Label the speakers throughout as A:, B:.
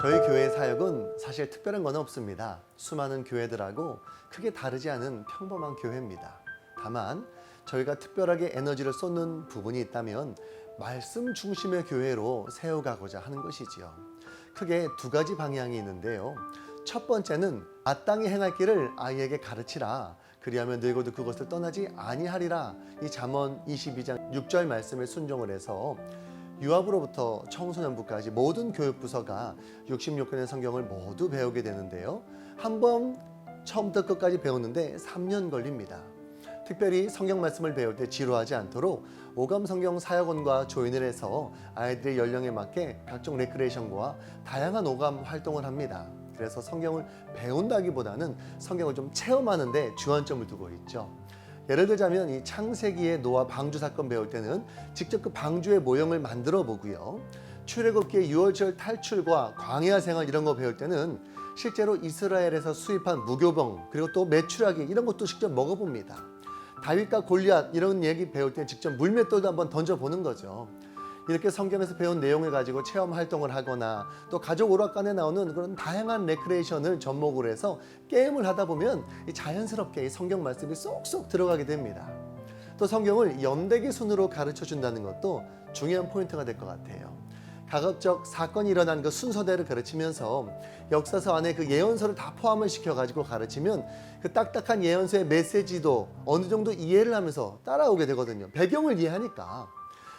A: 저희 교회 사역은 사실 특별한 건 없습니다. 수많은 교회들하고 크게 다르지 않은 평범한 교회입니다. 다만 저희가 특별하게 에너지를 쏟는 부분이 있다면 말씀 중심의 교회로 세워가고자 하는 것이지요. 크게 두 가지 방향이 있는데요. 첫 번째는 마땅히 행할 길을 아이에게 가르치라. 그리하면 늙어도 그것을 떠나지 아니하리라. 이 잠언 22장 6절 말씀에 순종을 해서 유아부로부터 청소년부까지 모든 교육부서가 66권의 성경을 모두 배우게 되는데요. 한번 처음부터 끝까지 배우는데 3년 걸립니다. 특별히 성경 말씀을 배울 때 지루하지 않도록 오감성경 사역원과 조인을 해서 아이들의 연령에 맞게 각종 레크레이션과 다양한 오감 활동을 합니다. 그래서 성경을 배운다기보다는 성경을 좀 체험하는 데 주안점을 두고 있죠. 예를 들자면 이 창세기의 노아 방주 사건 배울 때는 직접 그 방주의 모형을 만들어 보고요. 출애굽기의 유월절 탈출과 광야 생활 이런 거 배울 때는 실제로 이스라엘에서 수입한 무교병 그리고 또 메추라기 이런 것도 직접 먹어봅니다. 다윗과 골리앗 이런 얘기 배울 때 직접 물맷돌도 한번 던져보는 거죠. 이렇게 성경에서 배운 내용을 가지고 체험 활동을 하거나 또 가족 오락관에 나오는 그런 다양한 레크레이션을 접목으로 해서 게임을 하다 보면 자연스럽게 이 성경 말씀이 쏙쏙 들어가게 됩니다. 또 성경을 연대기 순으로 가르쳐 준다는 것도 중요한 포인트가 될 것 같아요. 가급적 사건이 일어난 그 순서대로 가르치면서 역사서 안에 그 예언서를 다 포함을 시켜가지고 가르치면 그 딱딱한 예언서의 메시지도 어느 정도 이해를 하면서 따라오게 되거든요. 배경을 이해하니까.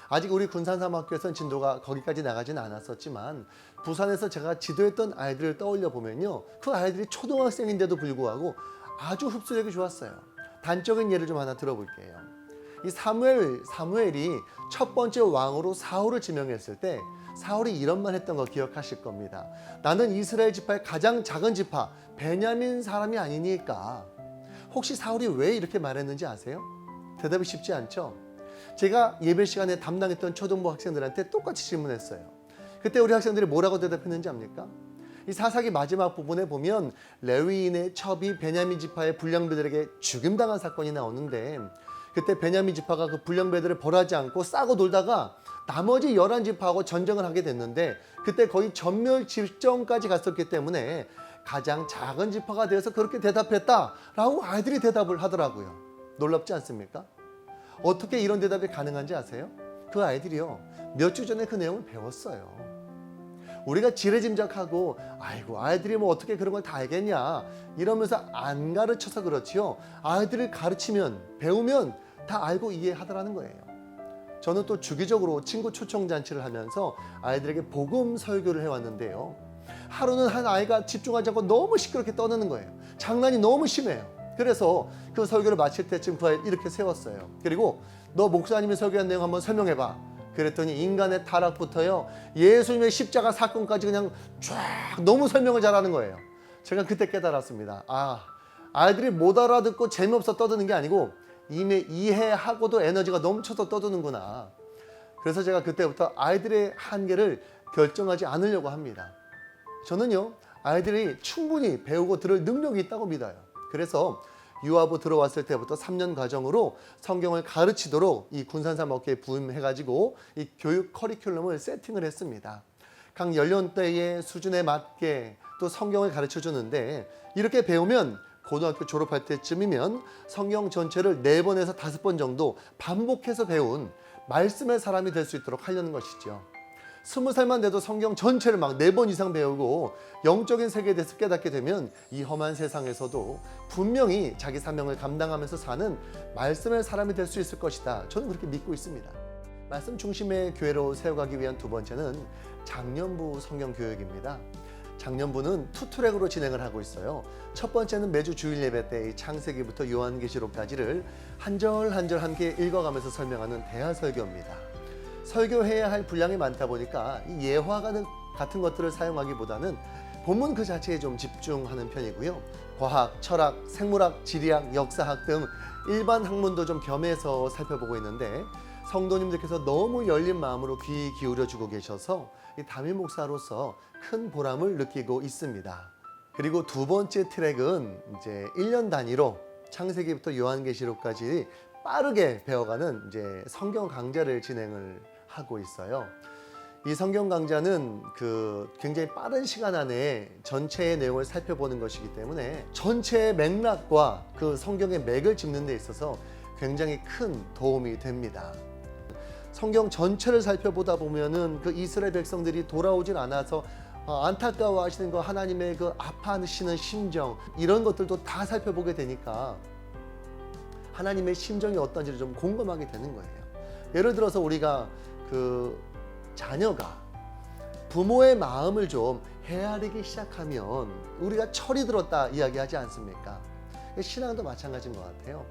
A: 아직 우리 군산사막교에서는 진도가 거기까지 나가지는 않았었지만 부산에서 제가 지도했던 아이들을 떠올려 보면요. 그 아이들이 초등학생인데도 불구하고 아주 흡수력이 좋았어요. 단적인 예를 좀 하나 들어볼게요. 이 사무엘이 첫 번째 왕으로 사울을 지명했을 때 사울이 이런 말 했던 거 기억하실 겁니다. 나는 이스라엘 지파의 가장 작은 지파 베냐민 사람이 아니니까. 혹시 사울이 왜 이렇게 말했는지 아세요? 대답이 쉽지 않죠? 제가 예배 시간에 담당했던 초등부 학생들한테 똑같이 질문했어요. 그때 우리 학생들이 뭐라고 대답했는지 압니까? 이 사사기 마지막 부분에 보면 레위인의 첩이 베냐민 지파의 불량배들에게 죽임당한 사건이 나오는데 그때 베냐민 지파가 그 불량배들을 벌하지 않고 싸고 놀다가 나머지 11지파하고 전쟁을 하게 됐는데 그때 거의 전멸 직전까지 갔었기 때문에 가장 작은 지파가 되어서 그렇게 대답했다라고 아이들이 대답을 하더라고요. 놀랍지 않습니까? 어떻게 이런 대답이 가능한지 아세요? 그 아이들이요. 몇 주 전에 그 내용을 배웠어요. 우리가 지레짐작하고 아이고 아이들이 뭐 어떻게 그런 걸 다 알겠냐 이러면서 안 가르쳐서 그렇지요. 아이들을 가르치면 배우면 다 알고 이해하더라는 거예요. 저는 또 주기적으로 친구 초청잔치를 하면서 아이들에게 복음 설교를 해왔는데요. 하루는 한 아이가 집중하지 않고 너무 시끄럽게 떠드는 거예요. 장난이 너무 심해요. 그래서 그 설교를 마칠 때쯤 그 아이를 이렇게 세웠어요. 그리고 너 목사님이 설교한 내용 한번 설명해봐. 그랬더니 인간의 타락부터요 예수님의 십자가 사건까지 그냥 쫙 너무 설명을 잘하는 거예요. 제가 그때 깨달았습니다. 아이들이 못 알아듣고 재미없어 떠드는 게 아니고 이미 이해하고도 에너지가 넘쳐서 떠드는구나. 그래서 제가 그때부터 아이들의 한계를 결정하지 않으려고 합니다. 저는요 아이들이 충분히 배우고 들을 능력이 있다고 믿어요. 그래서 유아부 들어왔을 때부터 3년 과정으로 성경을 가르치도록 이 군산사목회에 부임해가지고 이 교육 커리큘럼을 세팅을 했습니다. 각 연령대의 수준에 맞게 또 성경을 가르쳐 주는데 이렇게 배우면 고등학교 졸업할 때쯤이면 성경 전체를 4번에서 5번 정도 반복해서 배운 말씀의 사람이 될 수 있도록 하려는 것이죠. 20살만 돼도 성경 전체를 막 4번 이상 배우고 영적인 세계에 대해서 깨닫게 되면 이 험한 세상에서도 분명히 자기 사명을 감당하면서 사는 말씀의 사람이 될 수 있을 것이다. 저는 그렇게 믿고 있습니다. 말씀 중심의 교회로 세워가기 위한 두 번째는 장년부 성경교육입니다. 장년부는 투트랙으로 진행을 하고 있어요. 첫 번째는 매주 주일 예배 때 창세기부터 요한계시록까지를 한 절 한 절 함께 읽어가면서 설명하는 대화설교입니다. 설교해야 할 분량이 많다 보니까 이 예화 같은 것들을 사용하기보다는 본문 그 자체에 좀 집중하는 편이고요. 과학, 철학, 생물학, 지리학, 역사학 등 일반 학문도 좀 겸해서 살펴보고 있는데 성도님들께서 너무 열린 마음으로 귀 기울여주고 계셔서 이 담임 목사로서 큰 보람을 느끼고 있습니다. 그리고 두 번째 트랙은 이제 1년 단위로 창세기부터 요한계시록까지 빠르게 배워가는 이제 성경 강좌를 진행을 하고 있어요. 이 성경 강좌는 굉장히 빠른 시간 안에 전체의 내용을 살펴보는 것이기 때문에 전체의 맥락과 그 성경의 맥을 짚는 데 있어서 굉장히 큰 도움이 됩니다. 성경 전체를 살펴보다 보면은 그 이스라엘 백성들이 돌아오질 않아서 안타까워하시는 거, 하나님의 그 아파하시는 심정, 이런 것들도 다 살펴보게 되니까 하나님의 심정이 어떤지를 좀 공감하게 되는 거예요. 예를 들어서 우리가 자녀가 부모의 마음을 좀 헤아리기 시작하면 우리가 철이 들었다 이야기하지 않습니까? 신앙도 마찬가지인 것 같아요.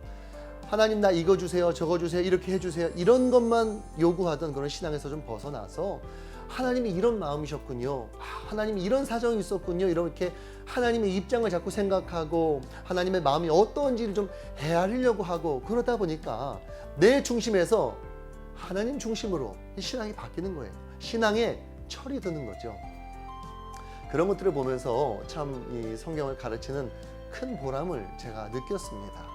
A: 하나님 나 이거 주세요, 저거 주세요, 이렇게 해주세요, 이런 것만 요구하던 그런 신앙에서 좀 벗어나서 하나님이 이런 마음이셨군요, 하나님이 이런 사정이 있었군요, 이렇게 하나님의 입장을 자꾸 생각하고 하나님의 마음이 어떤지를 좀 헤아리려고 하고, 그러다 보니까 내 중심에서 하나님 중심으로 이 신앙이 바뀌는 거예요. 신앙에 철이 드는 거죠. 그런 것들을 보면서 참 이 성경을 가르치는 큰 보람을 제가 느꼈습니다.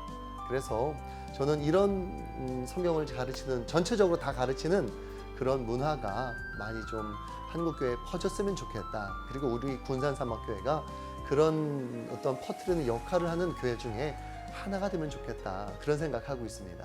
A: 그래서 저는 이런 성경을 가르치는, 전체적으로 다 가르치는 그런 문화가 많이 좀 한국교회에 퍼졌으면 좋겠다. 그리고 우리 군산사막교회가 그런 어떤 퍼뜨리는 역할을 하는 교회 중에 하나가 되면 좋겠다. 그런 생각하고 있습니다.